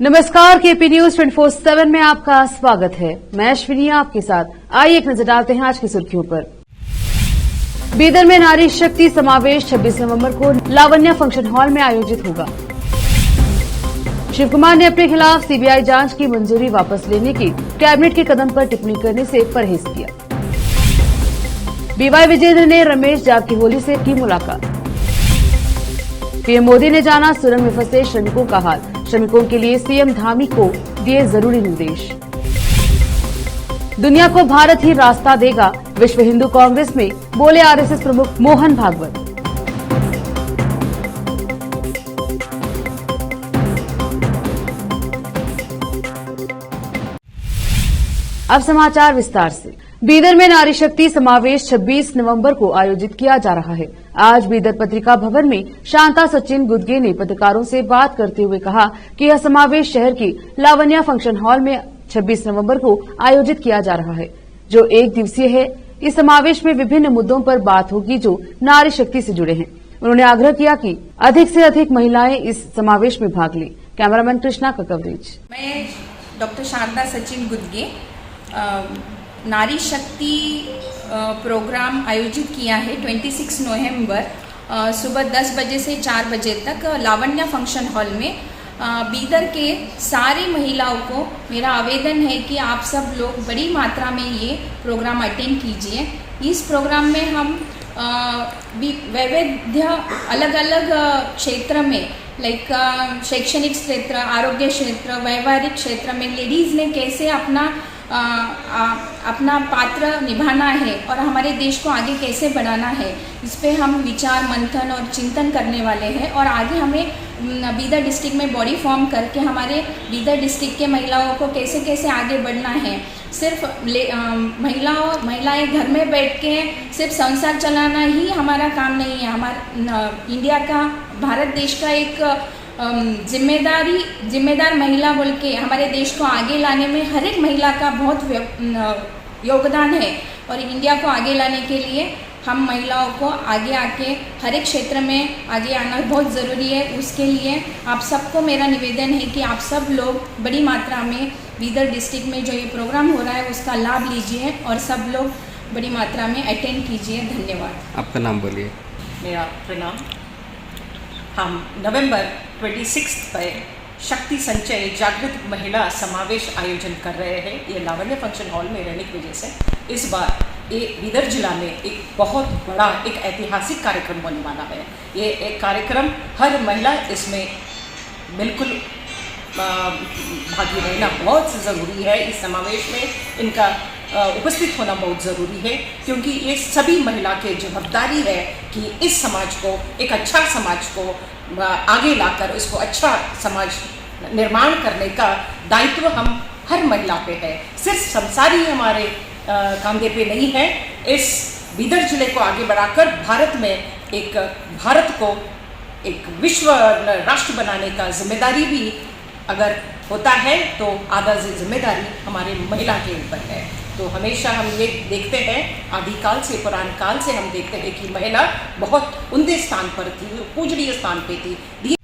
नमस्कार, KP news 24/7 में आपका स्वागत है। मैं अश्विनी आपके साथ। आइए एक नजर डालते हैं आज की सुर्खियों पर। बीदर में नारी शक्ति समावेश 26 नवंबर को लावण्या फंक्शन हॉल में आयोजित होगा। शिव कुमार ने अपने खिलाफ सीबीआई जांच की मंजूरी वापस लेने की कैबिनेट के कदम पर टिप्पणी करने से परहेज किया। बीवाई विजेंद्र ने रमेश जारकिहोली से की मुलाकात। पीएम मोदी ने जाना सुरंग में फंसे श्रमिकों का हाल। श्रमिकों के लिए सीएम धामी को दिए जरूरी निर्देश। दुनिया को भारत ही रास्ता देगा, विश्व हिंदू कांग्रेस में बोले आरएसएस प्रमुख मोहन भागवत। अब समाचार विस्तार से। बीदर में नारी शक्ति समावेश 26 नवंबर को आयोजित किया जा रहा है। आज बीदर पत्रिका भवन में शांता सचिन गुदगे ने पत्रकारों से बात करते हुए कहा कि यह समावेश शहर की लावण्या फंक्शन हॉल में 26 नवंबर को आयोजित किया जा रहा है, जो एक दिवसीय है। इस समावेश में विभिन्न मुद्दों पर बात होगी जो नारी शक्ति से जुड़े हैं। उन्होंने आग्रह किया कि अधिक से अधिक महिलाएं इस समावेश में भाग लें। कैमरामैन कृष्णा का कवरेज। मैं डॉक्टर शांता सचिन गुदगे नारी शक्ति प्रोग्राम आयोजित किया है 26 नवंबर सुबह 10 बजे से 4 बजे तक लावण्या फंक्शन हॉल में। बीदर के सारी महिलाओं को मेरा आवेदन है कि आप सब लोग बड़ी मात्रा में ये प्रोग्राम अटेंड कीजिए। इस प्रोग्राम में हम वैविध्य अलग अलग क्षेत्र में लाइक शैक्षणिक क्षेत्र, आरोग्य क्षेत्र, व्यवहारिक क्षेत्र में लेडीज़ ने कैसे अपना पात्र निभाना है और हमारे देश को आगे कैसे बढ़ाना है, इस पे हम विचार मंथन और चिंतन करने वाले हैं। और आगे हमें बीदर डिस्ट्रिक्ट में बॉडी फॉर्म करके हमारे बीदर डिस्ट्रिक्ट के महिलाओं को कैसे कैसे आगे बढ़ना है। सिर्फ महिलाएं घर में बैठ के सिर्फ संसार चलाना ही हमारा काम नहीं है। हमारा इंडिया का, भारत देश का एक जिम्मेदार महिला बोल के हमारे देश को आगे लाने में हर एक महिला का बहुत योगदान है। और इंडिया को आगे लाने के लिए हम महिलाओं को आगे आके हर एक क्षेत्र में आगे आना बहुत ज़रूरी है। उसके लिए आप सबको मेरा निवेदन है कि आप सब लोग बड़ी मात्रा में बीदर डिस्ट्रिक्ट में जो ये प्रोग्राम हो रहा है उसका लाभ लीजिए और सब लोग बड़ी मात्रा में अटेंड कीजिए। धन्यवाद। आपका नाम बोलिए। मेरा प्रणाम। हम नवंबर 26 पर शक्ति संचय जागृत महिला समावेश आयोजन कर रहे हैं। ये लावण्य फंक्शन हॉल में रहने की वजह से इस बार ये बीदर जिला में एक बहुत बड़ा एक ऐतिहासिक कार्यक्रम होने वाला है। ये एक कार्यक्रम हर महिला इसमें बिल्कुल भागी रहना बहुत ज़रूरी है। इस समावेश में इनका उपस्थित होना बहुत ज़रूरी है, क्योंकि ये सभी महिला की जवाबदारी है कि इस समाज को, एक अच्छा समाज को आगे लाकर इसको अच्छा समाज निर्माण करने का दायित्व हम हर महिला पे है। सिर्फ संसारी हमारे कंधे पे नहीं है। इस बीदर जिले को आगे बढ़ाकर भारत को एक विश्व राष्ट्र बनाने का जिम्मेदारी भी अगर होता है तो आधा जिम्मेदारी हमारे महिला के ऊपर है। तो हमेशा हम ये देखते हैं, आदिकाल से, पुराण काल से हम देखते हैं कि महिला बहुत उम्दे स्थान पर थी, पूजनीय स्थान पे थी।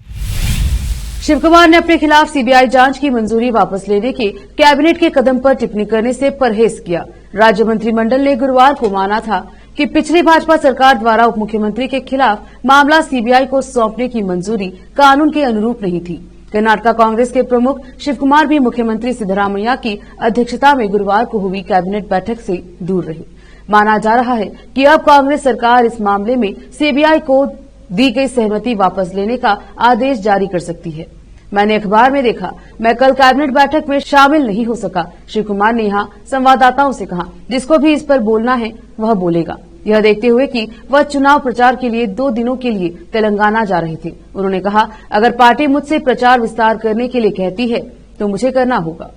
शिव कुमार ने अपने खिलाफ सीबीआई जांच की मंजूरी वापस लेने के कैबिनेट के कदम पर टिप्पणी करने से परहेज किया। राज्य मंत्रिमंडल ने गुरुवार को माना था कि पिछली भाजपा सरकार द्वारा उप मुख्यमंत्री के खिलाफ मामला सीबीआई को सौंपने की मंजूरी कानून के अनुरूप नहीं थी। कर्नाटका कांग्रेस के प्रमुख शिव कुमार भी मुख्यमंत्री सिद्धरामैया की अध्यक्षता में गुरुवार को हुई कैबिनेट बैठक से दूर रहे। माना जा रहा है कि अब कांग्रेस सरकार इस मामले में सीबीआई को दी गई सहमति वापस लेने का आदेश जारी कर सकती है। मैंने अखबार में देखा, मैं कल कैबिनेट बैठक में शामिल नहीं हो सका। शिव कुमार ने यहां संवाददाताओं से कहा, जिसको भी इस पर बोलना है वह बोलेगा, यह देखते हुए कि वह चुनाव प्रचार के लिए 2 दिनों के लिए तेलंगाना जा रहे थे। उन्होंने कहा, अगर पार्टी मुझसे प्रचार विस्तार करने के लिए कहती है तो मुझे करना होगा।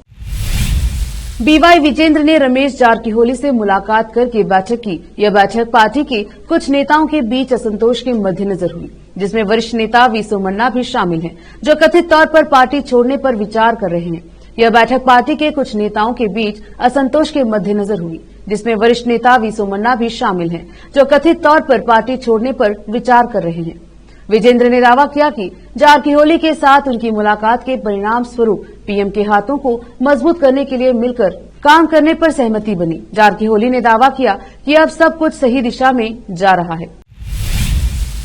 बीवाई विजेंद्र ने रमेश जारकिहोली से मुलाकात करके बैठक की। यह बैठक पार्टी के कुछ नेताओं के बीच असंतोष के मद्देनजर हुई, जिसमें वरिष्ठ नेता वी सोमन्ना भी शामिल हैं, जो कथित तौर पर पार्टी छोड़ने पर विचार कर रहे हैं। यह बैठक पार्टी के कुछ नेताओं के बीच असंतोष के मद्देनजर हुई, जिसमें वरिष्ठ नेता वी सोमन्ना भी शामिल हैं, जो कथित तौर पर पार्टी छोड़ने पर विचार कर रहे हैं। विजेंद्र ने दावा किया कि जारकिहोली के साथ उनकी मुलाकात के परिणाम स्वरूप पीएम के हाथों को मजबूत करने के लिए मिलकर काम करने पर सहमति बनी। जारकिहोली ने दावा किया कि अब सब कुछ सही दिशा में जा रहा है।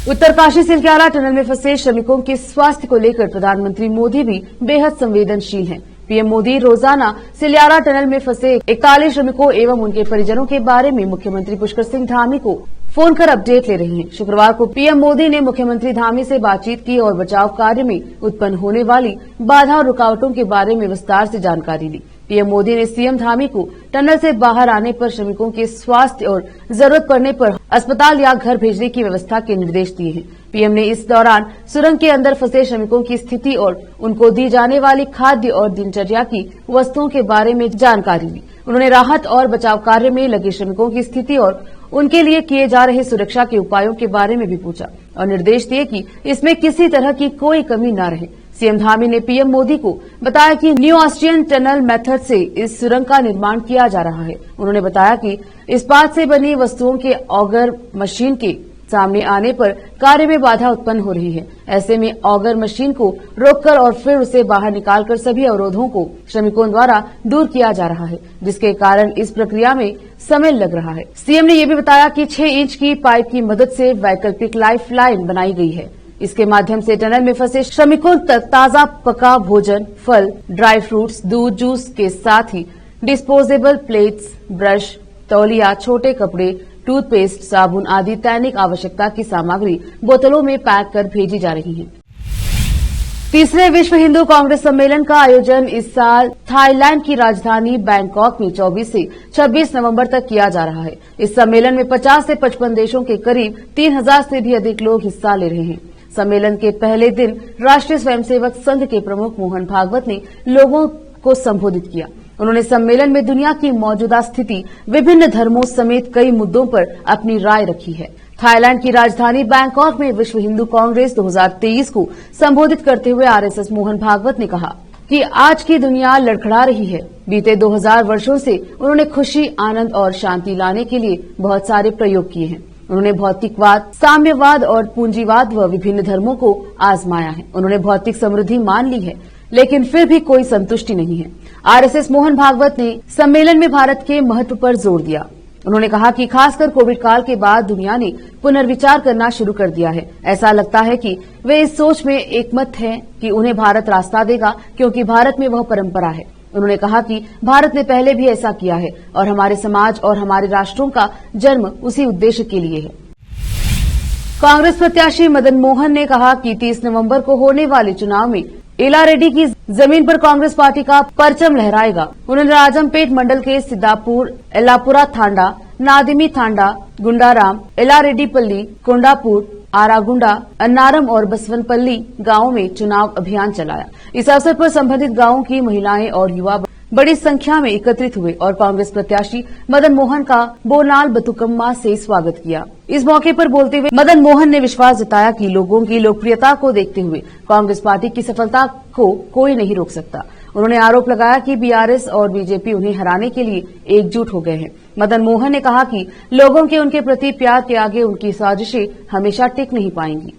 उत्तरकाशी सिलक्याला टनल में फंसे श्रमिकों के स्वास्थ्य को लेकर प्रधानमंत्री मोदी भी बेहद संवेदनशील हैं। पीएम मोदी रोजाना सिलयारा टनल में फंसे 41 श्रमिकों एवं उनके परिजनों के बारे में मुख्यमंत्री पुष्कर सिंह धामी को फोन कर अपडेट ले रहे हैं। शुक्रवार को पीएम मोदी ने मुख्यमंत्री धामी से बातचीत की और बचाव कार्य में उत्पन्न होने वाली बाधा और रुकावटों के बारे में विस्तार से जानकारी ली। पीएम मोदी ने सीएम धामी को टनल से बाहर आने पर श्रमिकों के स्वास्थ्य और जरूरत पड़ने पर अस्पताल या घर भेजने की व्यवस्था के निर्देश दिए हैं। पीएम ने इस दौरान सुरंग के अंदर फंसे श्रमिकों की स्थिति और उनको दी जाने वाली खाद्य और दिनचर्या की वस्तुओं के बारे में जानकारी ली। उन्होंने राहत और बचाव कार्य में लगे श्रमिकों की स्थिति और उनके लिए किए जा रहे सुरक्षा के उपायों के बारे में भी पूछा और निर्देश दिए कि इसमें किसी तरह की कोई कमी न रहे। सीएम धामी ने पीएम मोदी को बताया कि न्यू ऑस्ट्रियन टनल मेथड से इस सुरंग का निर्माण किया जा रहा है। उन्होंने बताया कि इस्पात से बनी वस्तुओं के ऑगर मशीन के सामने आने पर कार्य में बाधा उत्पन्न हो रही है। ऐसे में ऑगर मशीन को रोककर और फिर उसे बाहर निकालकर सभी अवरोधों को श्रमिकों द्वारा दूर किया जा रहा है, जिसके कारण इस प्रक्रिया में समय लग रहा है। सीएम ने यह भी बताया कि 6 इंच की पाइप की मदद से वैकल्पिक लाइफ लाइन बनाई गई है। इसके माध्यम से टनल में फंसे श्रमिकों तक ताजा पका भोजन, फल, ड्राई फ्रूट्स, दूध, जूस के साथ ही डिस्पोजेबल प्लेट्स, ब्रश, तौलिया, छोटे कपड़े, टूथपेस्ट, साबुन आदि दैनिक आवश्यकता की सामग्री बोतलों में पैक कर भेजी जा रही है। तीसरे विश्व हिंदू कांग्रेस सम्मेलन का आयोजन इस साल थाईलैंड की राजधानी बैंकॉक में 24 से 26 नवंबर तक किया जा रहा है। इस सम्मेलन में 50 से 55 देशों के करीब 3000 से भी अधिक लोग हिस्सा ले रहे हैं। सम्मेलन के पहले दिन राष्ट्रीय स्वयंसेवक संघ के प्रमुख मोहन भागवत ने लोगों को संबोधित किया। उन्होंने सम्मेलन में दुनिया की मौजूदा स्थिति, विभिन्न धर्मों समेत कई मुद्दों पर अपनी राय रखी है। थाईलैंड की राजधानी बैंकॉक में विश्व हिंदू कांग्रेस 2023 को संबोधित करते हुए आरएसएस मोहन भागवत ने कहा कि आज की दुनिया लड़खड़ा रही है। बीते 2000 वर्षों से उन्होंने खुशी, आनंद और शांति लाने के लिए बहुत सारे प्रयोग किए हैं। उन्होंने भौतिकवाद, साम्यवाद और पूंजीवाद व विभिन्न धर्मों को आजमाया है। उन्होंने भौतिक समृद्धि मान ली है, लेकिन फिर भी कोई संतुष्टि नहीं है। आरएसएस मोहन भागवत ने सम्मेलन में भारत के महत्व पर जोर दिया। उन्होंने कहा कि खासकर कोविड काल के बाद दुनिया ने पुनर्विचार करना शुरू कर दिया है। ऐसा लगता है कि वे इस सोच में एकमत हैं कि उन्हें भारत रास्ता देगा, क्योंकि भारत में वह परंपरा है। उन्होंने कहा कि भारत ने पहले भी ऐसा किया है और हमारे समाज और हमारे राष्ट्रों का जन्म उसी उद्देश्य के लिए है। कांग्रेस प्रत्याशी मदन मोहन ने कहा कि 30 नवंबर को होने वाले चुनाव में एलारेड्डी की जमीन पर कांग्रेस पार्टी का परचम लहराएगा। उन्होंने राजमपेट मंडल के सिद्धापुर, एलापुरा थांडा, नादिमी थांडा, गुंडाराम, एलारेड्डीपल्ली, कोंडापुर, आरागुंडा, अन्नारम और बसवनपल्ली गांवों में चुनाव अभियान चलाया। इस अवसर पर संबंधित गांवों की महिलाएं और युवा बड़ी संख्या में एकत्रित हुए और कांग्रेस प्रत्याशी मदन मोहन का बोनाल बतुकम्मा से स्वागत किया। इस मौके पर बोलते हुए मदन मोहन ने विश्वास जताया कि लोगों की लोकप्रियता को देखते हुए कांग्रेस पार्टी की सफलता को कोई नहीं रोक सकता। उन्होंने आरोप लगाया कि बीआरएस और बीजेपी उन्हें हराने के लिए एकजुट हो गए हैं। मदन मोहन ने कहा कि लोगों के उनके प्रति प्यार के आगे उनकी साजिशें हमेशा टिक नहीं पाएंगी।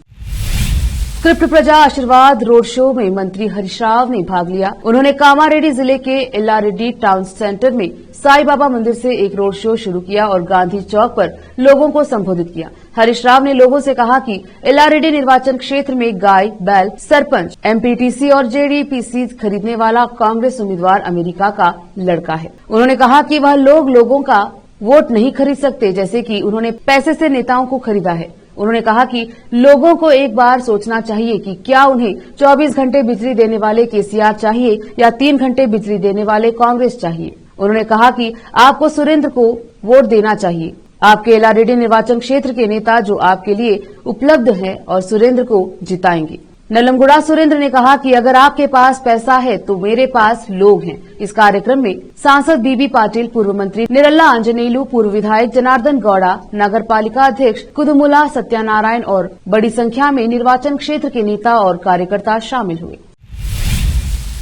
स्क्रिप्ट प्रजा आशीर्वाद रोड शो में मंत्री हरीश राव ने भाग लिया। उन्होंने कामारेड्डी जिले के एल्लारेड्डी टाउन सेंटर में साई बाबा मंदिर से एक रोड शो शुरू किया और गांधी चौक पर लोगों को संबोधित किया। हरीश राव ने लोगों से कहा कि एल्लारेड्डी निर्वाचन क्षेत्र में गाय, बैल, सरपंच, एमपीटीसी और जेडीपीसी खरीदने वाला कांग्रेस उम्मीदवार अमेरिका का लड़का है। उन्होंने कहा कि वह लोगों का वोट नहीं खरीद सकते, जैसे कि उन्होंने पैसे से नेताओं को खरीदा है। उन्होंने कहा कि लोगों को एक बार सोचना चाहिए कि क्या उन्हें 24 घंटे बिजली देने वाले केसीआर चाहिए या 3 घंटे बिजली देने वाले कांग्रेस चाहिए। उन्होंने कहा कि आपको सुरेंद्र को वोट देना चाहिए। आपके एल्लारेड्डी निर्वाचन क्षेत्र के नेता जो आपके लिए उपलब्ध हैं और सुरेंद्र को जिताएंगे। नलमगुड़ा सुरेंद्र ने कहा कि अगर आपके पास पैसा है तो मेरे पास लोग हैं। इस कार्यक्रम में सांसद बीबी पाटिल, पूर्व मंत्री निरल्ला आंजनेलू, पूर्व विधायक जनार्दन गौड़ा, नगर पालिका अध्यक्ष कुदुमुला सत्यानारायण और बड़ी संख्या में निर्वाचन क्षेत्र के नेता और कार्यकर्ता शामिल हुए।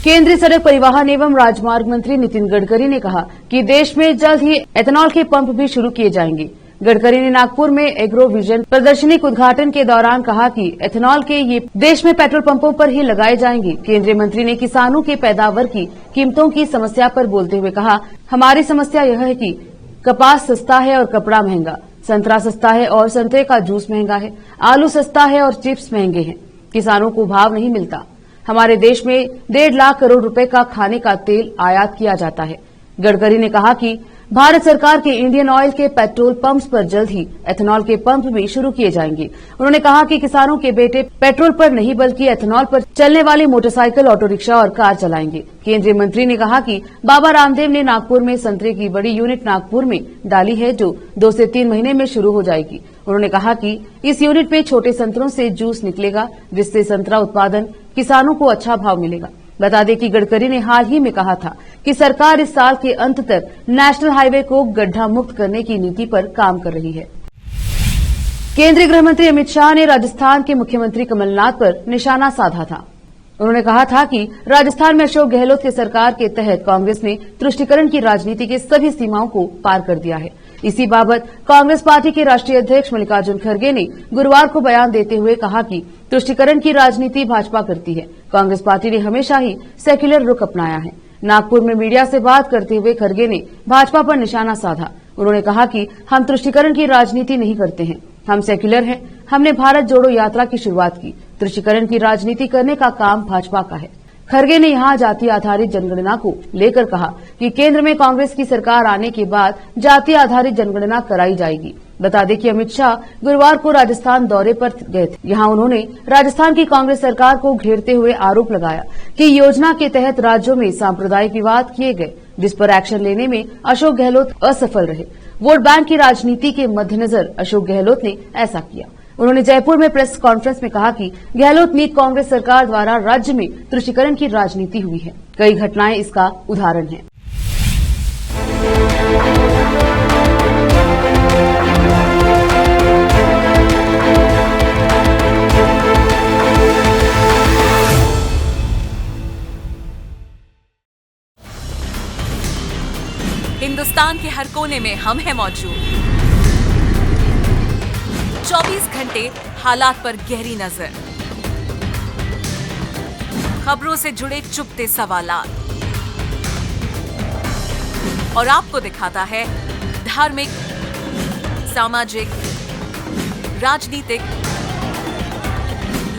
केंद्रीय सड़क परिवहन एवं राजमार्ग मंत्री नितिन गडकरी ने कहा कि देश में जल्द ही एथेनॉल के पंप भी शुरू किए जाएंगे। गडकरी ने नागपुर में एग्रो विजन प्रदर्शनी के उद्घाटन के दौरान कहा कि एथेनॉल के ये देश में पेट्रोल पंपों पर ही लगाए जाएंगे। केंद्रीय मंत्री ने किसानों के पैदावार की कीमतों की समस्या पर बोलते हुए कहा, हमारी समस्या यह है कि कपास सस्ता है और कपड़ा महंगा, संतरा सस्ता है और संतरे का जूस महंगा है, आलू सस्ता है और चिप्स महंगे हैं, किसानों को भाव नहीं मिलता। हमारे देश में 1.5 लाख करोड़ रुपए का खाने का तेल आयात किया जाता है। गडकरी ने कहा कि भारत सरकार के इंडियन ऑयल के पेट्रोल पंप्स पर जल्द ही एथेनॉल के पंप भी शुरू किए जाएंगे। उन्होंने कहा कि किसानों के बेटे पेट्रोल पर नहीं बल्कि एथेनॉल पर चलने वाली मोटरसाइकिल, ऑटो रिक्शा और कार चलाएंगे। केंद्रीय मंत्री ने कहा कि बाबा रामदेव ने नागपुर में संतरे की बड़ी यूनिट नागपुर में डाली है, जो 2 से 3 महीने में शुरू हो जाएगी। उन्होंने कहा कि इस यूनिट में छोटे संतरों से जूस निकलेगा, जिससे संतरा उत्पादन किसानों को अच्छा भाव मिलेगा। बता दें कि गडकरी ने हाल ही में कहा था कि सरकार इस साल के अंत तक नेशनल हाईवे को गड्ढा मुक्त करने की नीति पर काम कर रही है। केंद्रीय गृह मंत्री अमित शाह ने राजस्थान के मुख्यमंत्री कमलनाथ पर निशाना साधा था। उन्होंने कहा था कि राजस्थान में अशोक गहलोत की सरकार के तहत कांग्रेस ने तुष्टीकरण की राजनीति के सभी सीमाओं को पार कर दिया है। इसी बाबत कांग्रेस पार्टी के राष्ट्रीय अध्यक्ष मल्लिकार्जुन खड़गे ने गुरुवार को बयान देते हुए कहा कि तुष्टीकरण की राजनीति भाजपा करती है। कांग्रेस पार्टी ने हमेशा ही सेक्युलर रुख अपनाया है। नागपुर में मीडिया से बात करते हुए खड़गे ने भाजपा पर निशाना साधा। उन्होंने कहा कि हम तुष्टीकरण की राजनीति नहीं करते हैं, हम सेक्युलर हैं। हमने भारत जोड़ो यात्रा की शुरुआत की। तुष्टीकरण की राजनीति करने का काम भाजपा का है। खड़गे ने यहां जाति आधारित जनगणना को लेकर कहा कि केंद्र में कांग्रेस की सरकार आने के बाद जाति आधारित जनगणना कराई जाएगी। बता दें कि अमित शाह गुरुवार को राजस्थान दौरे पर गए थे। यहां उन्होंने राजस्थान की कांग्रेस सरकार को घेरते हुए आरोप लगाया कि योजना के तहत राज्यों में सांप्रदायिक विवाद किए गए, जिस पर एक्शन लेने में अशोक गहलोत असफल रहे। वोट बैंक की राजनीति के मद्देनजर अशोक गहलोत ने ऐसा किया। उन्होंने जयपुर में प्रेस कॉन्फ्रेंस में कहा कि गहलोत नीत कांग्रेस सरकार द्वारा राज्य में तुष्टीकरण की राजनीति हुई है। कई घटनाएं इसका उदाहरण हैं। हिंदुस्तान के हर कोने में हम हैं मौजूद। 24 घंटे हालात पर गहरी नजर, खबरों से जुड़े चुपते सवालात और आपको दिखाता है धार्मिक, सामाजिक, राजनीतिक,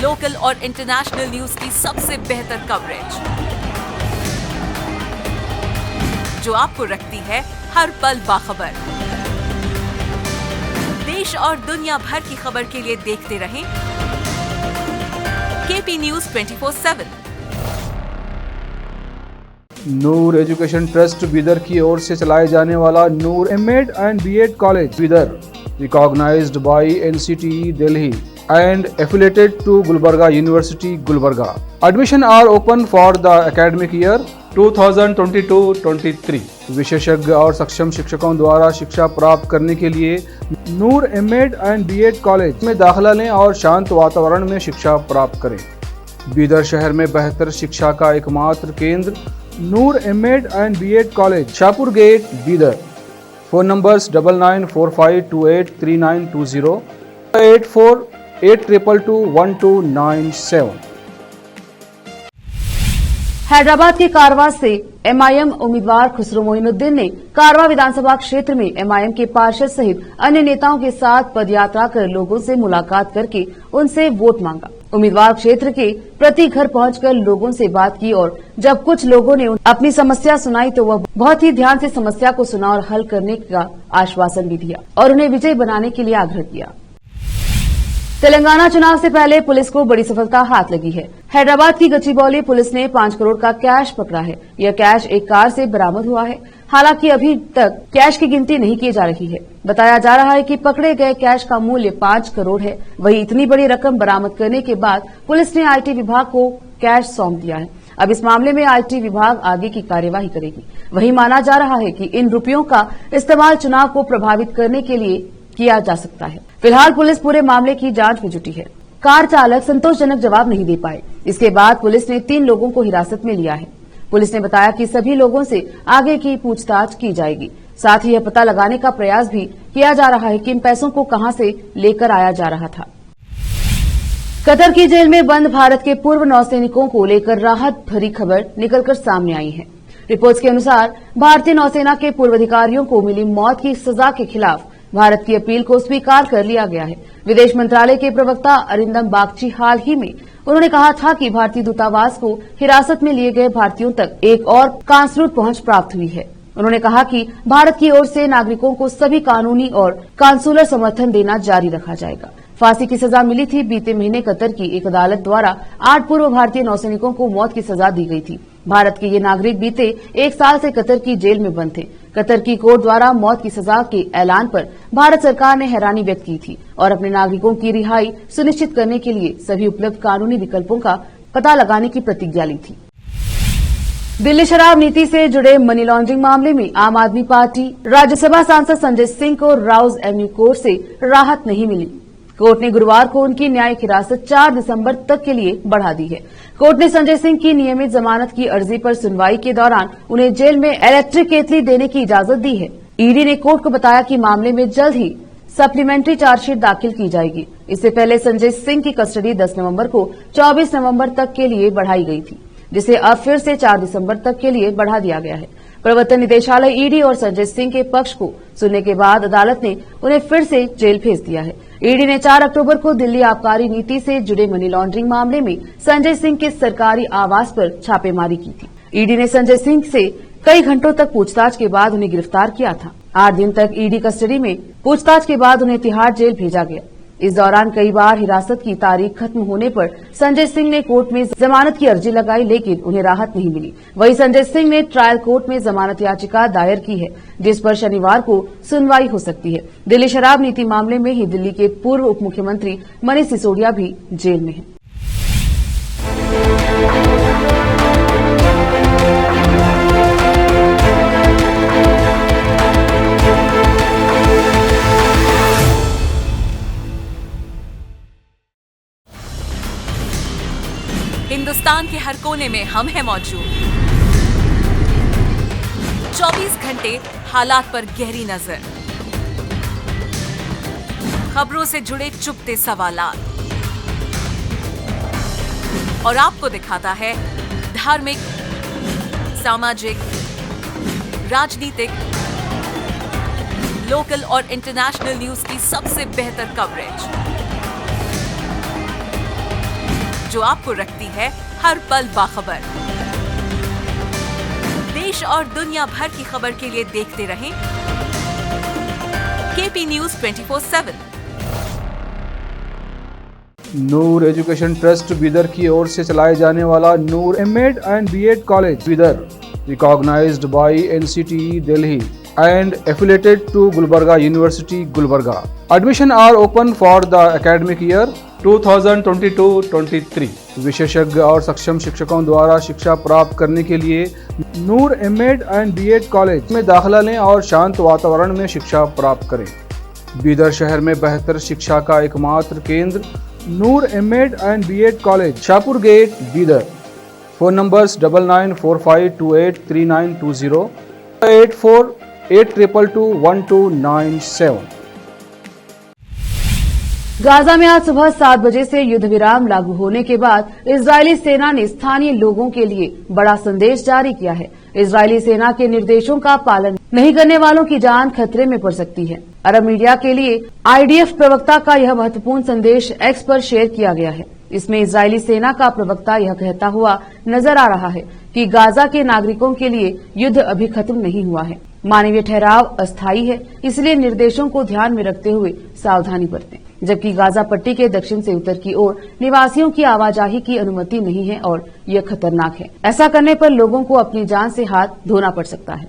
लोकल और इंटरनेशनल न्यूज की सबसे बेहतर कवरेज, जो आपको रखती है हर पल बाखबर। देश और दुनिया भर की खबर के लिए देखते रहें KP news 24/7। Noor education trust Bidar की ओर से चलाए जाने वाला Noor MEd and BEd college Bidar, recognized by NCTE Delhi and affiliated to Gulbarga University, Gulbarga. Admission are open for the academic year 2022-23. विशेषज्ञ और सक्षम शिक्षकों द्वारा शिक्षा प्राप्त करने के लिए नूर एमएड एंड बीएड कॉलेज में दाखिला लें और शांत वातावरण में शिक्षा प्राप्त करें। बीदर शहर में बेहतर शिक्षा का एकमात्र केंद्र Noor MEd and BEd college, Shahpur gate, Bidar. Phone numbers 9945283920, 8482221297। Hyderabad के कारवा से एमआईएम उम्मीदवार खुसरो मोइनुद्दीन ने कारवा विधानसभा क्षेत्र में एमआईएम के पार्षद सहित अन्य नेताओं के साथ पदयात्रा कर लोगों से मुलाकात करके उनसे वोट मांगा। उम्मीदवार क्षेत्र के प्रति घर पहुंचकर लोगों से बात की और जब कुछ लोगों ने अपनी समस्या सुनाई तो वह बहुत ही ध्यान से समस्या को सुना और हल करने का आश्वासन भी दिया और उन्हें विजयी बनाने के लिए आग्रह किया। तेलंगाना चुनाव से पहले पुलिस को बड़ी सफलता हाथ लगी है। हैदराबाद की गचिबौली पुलिस ने 5 करोड़ का कैश पकड़ा है। यह कैश एक कार से बरामद हुआ है। हालांकि अभी तक कैश की गिनती नहीं की जा रही है। बताया जा रहा है कि पकड़े गए कैश का मूल्य 5 करोड़ है। वहीं इतनी बड़ी रकम बरामद करने के बाद पुलिस ने आईटी विभाग को कैश सौंप दिया है। अब इस मामले में आईटी विभाग आगे की कार्यवाही करेगी। वहीं माना जा रहा है कि इन रुपयों का इस्तेमाल चुनाव को प्रभावित करने के लिए किया जा सकता है। फिलहाल पुलिस पूरे मामले की जांच में जुटी है। कार चालक संतोषजनक जवाब नहीं दे पाए। इसके बाद पुलिस ने 3 लोगों को हिरासत में लिया है। पुलिस ने बताया कि सभी लोगों से आगे की पूछताछ की जाएगी। साथ ही यह पता लगाने का प्रयास भी किया जा रहा है कि इन पैसों को कहां से लेकर आया जा रहा था। कतर की जेल में बंद भारत के पूर्व नौसैनिकों को लेकर राहत भरी खबर निकलकर सामने आई है। रिपोर्ट्स के अनुसार भारतीय नौसेना के पूर्व अधिकारियों को मिली मौत की सजा के खिलाफ भारत की अपील को स्वीकार कर लिया गया है। विदेश मंत्रालय के प्रवक्ता अरिंदम बागची हाल ही में उन्होंने कहा था कि भारतीय दूतावास को हिरासत में लिए गए भारतीयों तक एक और कांसुलेट पहुंच प्राप्त हुई है। उन्होंने कहा कि भारत की ओर से नागरिकों को सभी कानूनी और कांसुलर समर्थन देना जारी रखा जाएगा। फांसी की सजा मिली थी। बीते महीने कतर की एक अदालत द्वारा 8 पूर्व भारतीय नौसैनिकों को मौत की सजा दी गई थी। भारत के ये नागरिक बीते 1 साल से कतर की जेल में बंद थे। कतर की कोर्ट द्वारा मौत की सजा के ऐलान पर भारत सरकार ने हैरानी व्यक्त की थी और अपने नागरिकों की रिहाई सुनिश्चित करने के लिए सभी उपलब्ध कानूनी विकल्पों का पता लगाने की प्रतिज्ञा ली थी। दिल्ली शराब नीति से जुड़े मनी लॉन्ड्रिंग मामले में आम आदमी पार्टी राज्यसभा सांसद संजय सिंह को राउज एवेन्यू कोर्ट से राहत नहीं मिली। कोर्ट ने गुरुवार को उनकी न्यायिक हिरासत 4 दिसंबर तक के लिए बढ़ा दी है। कोर्ट ने संजय सिंह की नियमित जमानत की अर्जी पर सुनवाई के दौरान उन्हें जेल में इलेक्ट्रिक केतली देने की इजाजत दी है। ईडी ने कोर्ट को बताया कि मामले में जल्द ही सप्लीमेंट्री चार्जशीट दाखिल की जाएगी। इससे पहले संजय सिंह की कस्टडी 10 नवंबर को 24 नवंबर तक के लिए बढ़ाई गई थी, जिसे अब फिर से 4 दिसंबर तक के लिए बढ़ा दिया गया है। प्रवर्तन निदेशालय ईडी और संजय सिंह के पक्ष को सुनने के बाद अदालत ने उन्हें फिर से जेल भेज दिया है। ईडी ने 4 अक्टूबर को दिल्ली आबकारी नीति से जुड़े मनी लॉन्ड्रिंग मामले में संजय सिंह के सरकारी आवास पर छापेमारी की थी। ईडी ने संजय सिंह से कई घंटों तक पूछताछ के बाद उन्हें गिरफ्तार किया था। 8 दिन तक ईडी कस्टडी में पूछताछ के बाद उन्हें तिहाड़ जेल भेजा गया। इस दौरान कई बार हिरासत की तारीख खत्म होने पर संजय सिंह ने कोर्ट में जमानत की अर्जी लगाई, लेकिन उन्हें राहत नहीं मिली। वहीं संजय सिंह ने ट्रायल कोर्ट में जमानत याचिका दायर की है, जिस पर शनिवार को सुनवाई हो सकती है। दिल्ली शराब नीति मामले में ही दिल्ली के पूर्व उप मुख्यमंत्री मनीष सिसोदिया भी जेल में हैं। हिंदुस्तान के हर कोने में हम हैं मौजूद। 24 घंटे हालात पर गहरी नजर, खबरों से जुड़े चुपते सवालात और आपको दिखाता है धार्मिक, सामाजिक, राजनीतिक, लोकल और इंटरनेशनल न्यूज की सबसे बेहतर कवरेज, जो आपको रखती है हर पल बाखबर। देश और दुनिया भर की खबर के लिए देखते रहें KP news 24/7। Noor education trust Bidar की ओर से चलाए जाने वाला Noor MEd and BEd college Bidar, recognized by NCTE Delhi and affiliated to Gulbarga University, Gulbarga. Admission are open for the academic year 2022-23. विशेषज्ञ और सक्षम शिक्षकों द्वारा शिक्षा प्राप्त करने के लिए नूर एमएड एंड बीएड कॉलेज में दाखिला लें और शांत वातावरण में शिक्षा प्राप्त करें। बीदर शहर में बेहतर शिक्षा का एकमात्र केंद्र Noor MEd and BEd college, Shahpur gate, Bidar. Phone numbers 9945283920, 8482221297। Gaza में आज सुबह 7 बजे से युद्ध विराम लागू होने के बाद इजरायली सेना ने स्थानीय लोगों के लिए बड़ा संदेश जारी किया है। इजरायली सेना के निर्देशों का पालन नहीं करने वालों की जान खतरे में पड़ सकती है। अरब मीडिया के लिए आईडीएफ प्रवक्ता का यह महत्वपूर्ण संदेश एक्स पर शेयर किया गया है। इसमें इजरायली सेना का प्रवक्ता यह कहता हुआ नजर आ रहा है कि गाजा के नागरिकों के लिए युद्ध अभी खत्म नहीं हुआ है। मानवीय ठहराव अस्थायी है, इसलिए निर्देशों को ध्यान में रखते हुए सावधानी बरतें। जबकि गाजा पट्टी के दक्षिण से उत्तर की ओर निवासियों की आवाजाही की अनुमति नहीं है और यह खतरनाक है। ऐसा करने पर लोगों को अपनी जान से हाथ धोना पड़ सकता है।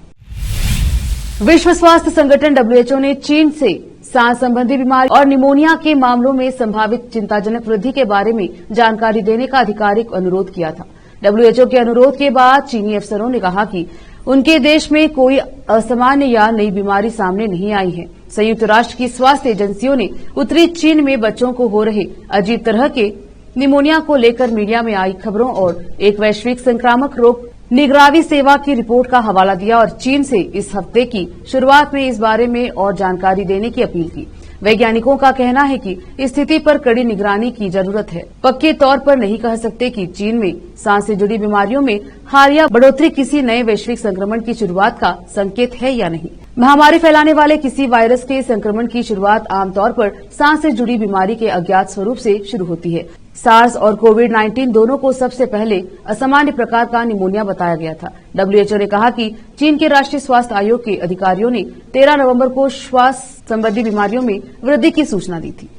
विश्व स्वास्थ्य संगठन WHO ने चीन से सांस संबंधी बीमारी और निमोनिया के मामलों में संभावित चिंताजनक वृद्धि के बारे में जानकारी देने का आधिकारिक अनुरोध किया था। WHO के अनुरोध के बाद चीनी अफसरों ने कहा कि उनके देश में कोई असामान्य या नई बीमारी सामने नहीं आई है। संयुक्त राष्ट्र की स्वास्थ्य एजेंसियों ने उत्तरी चीन में बच्चों को हो रहे अजीब तरह के निमोनिया को लेकर मीडिया में आई खबरों और एक वैश्विक संक्रामक रोग निगरानी सेवा की रिपोर्ट का हवाला दिया और चीन से इस हफ्ते की शुरुआत में इस बारे में और जानकारी देने की अपील की। वैज्ञानिकों का कहना है कि स्थिति पर कड़ी निगरानी की जरूरत है। पक्के तौर पर नहीं कह सकते कि चीन में सांस से जुड़ी बीमारियों में हालिया बढ़ोतरी किसी नए वैश्विक संक्रमण की शुरुआत का संकेत है या नहीं। महामारी फैलाने वाले किसी वायरस के संक्रमण की शुरुआत आमतौर पर सांस से जुड़ी बीमारी के अज्ञात स्वरूप से शुरू होती है। सार्स और कोविड-19 दोनों को सबसे पहले असामान्य प्रकार का निमोनिया बताया गया था। WHO ने कहा कि चीन के राष्ट्रीय स्वास्थ्य आयोग के अधिकारियों ने 13 नवंबर को श्वास संबंधी बीमारियों में वृद्धि की सूचना दी थी।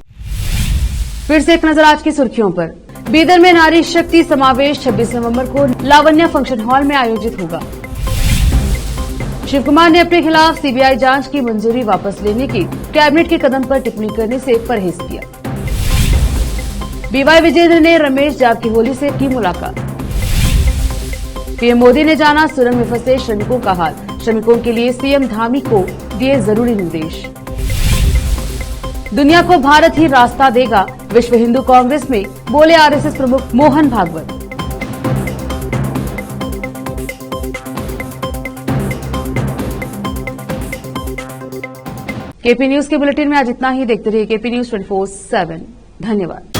फिर से एक नजर आज की सुर्खियों पर। बीदर में नारी शक्ति समावेश 26 नवंबर को लावण्या फंक्शन हॉल में आयोजित होगा। शिव कुमार ने अपने खिलाफ CBI जांच की मंजूरी वापस लेने के कैबिनेट के कदम पर टिप्पणी करने से परहेज किया। BY विजेंद्र ने रमेश जारकिहोली से की मुलाकात। PM मोदी ने जाना सुरंग में फंसे श्रमिकों का हाल। श्रमिकों के लिए CM धामी को दिए जरूरी निर्देश। दुनिया को भारत ही रास्ता देगा, विश्व हिंदू कांग्रेस में बोले RSS प्रमुख मोहन भागवत। KP न्यूज के बुलेटिन में आज इतना ही। देखते रहिए KP News 24/7। धन्यवाद।